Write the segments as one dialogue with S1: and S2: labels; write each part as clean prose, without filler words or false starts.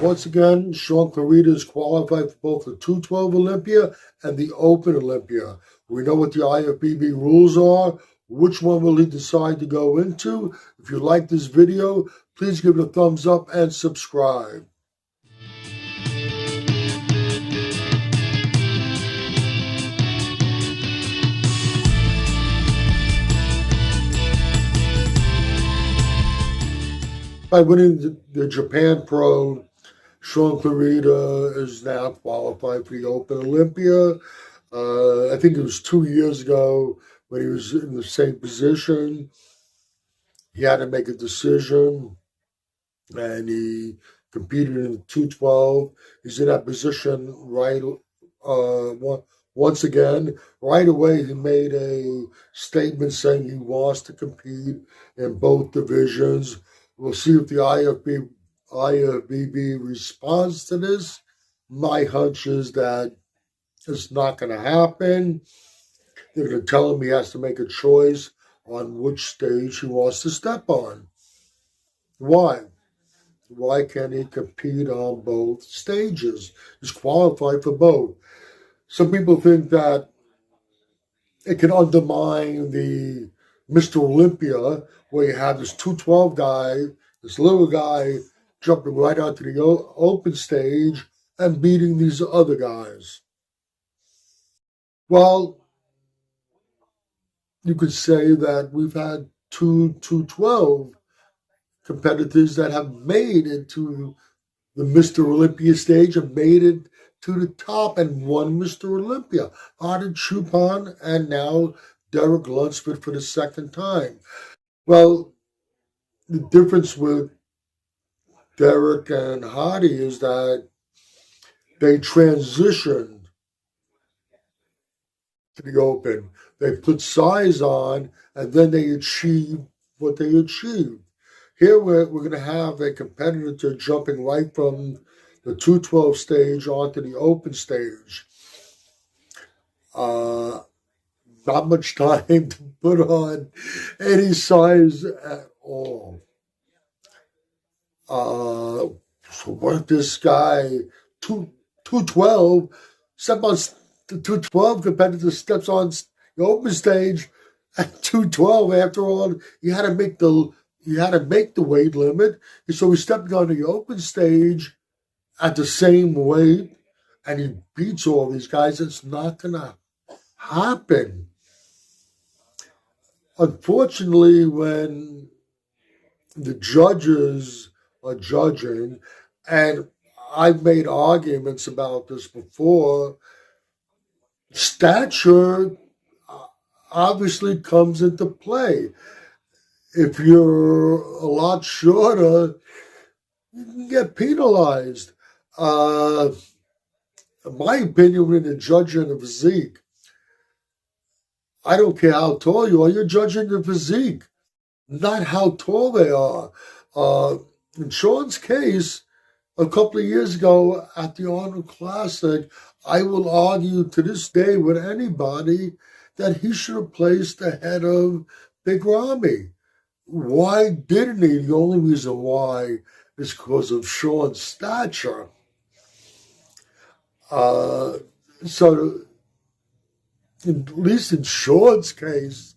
S1: Once again, Shaun Clarida is qualified for both the 212 Olympia and the Open Olympia. We know what the IFBB rules are. Which one will he decide to go into? If you like this video, please give it a thumbs up and subscribe. By winning the Japan Pro, Shaun Clarida is now qualified for the Open Olympia. I think it was 2 years ago when he was in the same position. He had to make a decision, and he competed in the 212. He's in that position once again. Right away, he made a statement saying he wants to compete in both divisions. We'll see if the IFBB responds to this. My hunch is that it's not going to happen. They're going to tell him he has to make a choice on which stage he wants to step on. Why? Why can't he compete on both stages? He's qualified for both. Some people think that it can undermine the Mr. Olympia, where you have this 212 guy, this little guy, jumping right onto the open stage and beating these other guys. Well, you could say that we've had two 212 competitors that have made it to the Mr. Olympia stage and made it to the top and won Mr. Olympia. Arden Chupon and now Derek Lunsford for the second time. Well, the difference with Derek and Hardy is that they transitioned to the Open. They put size on, and then they achieved what they achieved. Here we're going to have a competitor jumping right from the 212 stage onto the Open stage. Not much time to put on any size at all. So what if this guy, 212, step on the 212 competitor steps on the Open stage at 212? After all, you had to make the weight limit. So he's stepping on the Open stage at the same weight, and he beats all these guys. It's not going to happen. Unfortunately, when the judges are judging, and I've made arguments about this before, stature obviously comes into play. If you're a lot shorter, you can get penalized. In my opinion, when you're judging a physique, I don't care how tall you are, you're judging the physique, not how tall they are. In Shaun's case, a couple of years ago at the Arnold Classic, I will argue to this day with anybody that he should have placed ahead of Big Ramy. Why didn't he? The only reason why is because of Shaun's stature. So, at least in Shaun's case,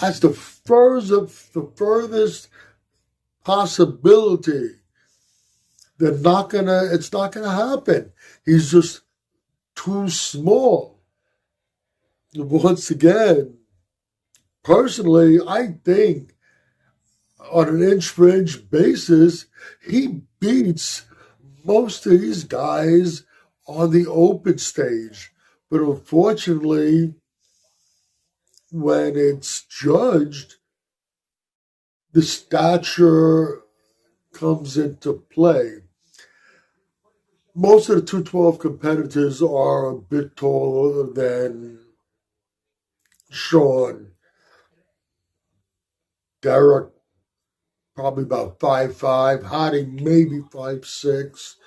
S1: that's the furthest possibility. It's not gonna happen. He's just too small. Once again, personally, I think on an inch-for-inch basis, he beats most of these guys on the Open stage. But unfortunately, when it's judged, the stature comes into play. Most of the 212 competitors are a bit taller than Shaun. Derek, probably about 5'5", Hardy maybe 5'6".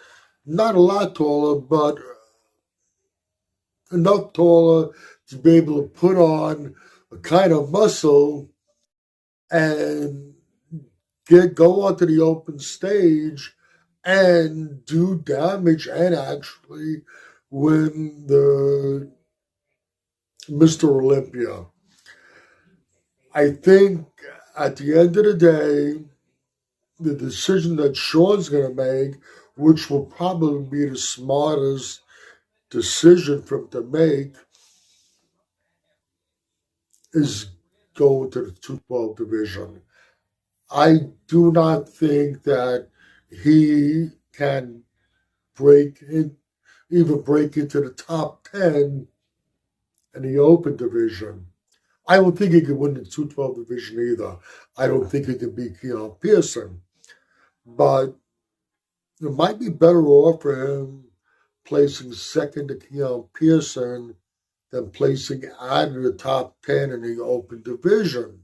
S1: Not a lot taller, but enough taller to be able to put on a kind of muscle and go onto the Open stage and do damage and actually win the Mr. Olympia. I think at the end of the day, the decision that Shaun's going to make, which will probably be the smartest decision for him to make, is going to the 212 division. I do not think that he can even break into the top 10 in the open division. I don't think he can win the 212 division either. I don't think he can beat Keon Pearson. But it might be better off for him placing second to Keon Pearson than placing out of the top 10 in the open division.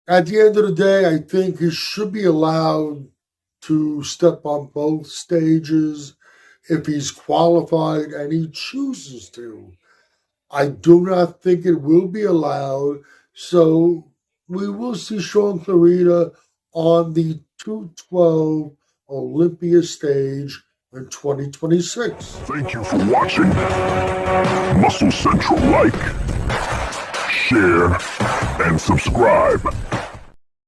S1: At the end of the day, I think he should be allowed to step on both stages if he's qualified and he chooses to. I do not think it will be allowed, so we will see Shaun Clarida on the 212 Olympia stage in 2026.
S2: Thank you for watching. Muscle Central like, share, and subscribe.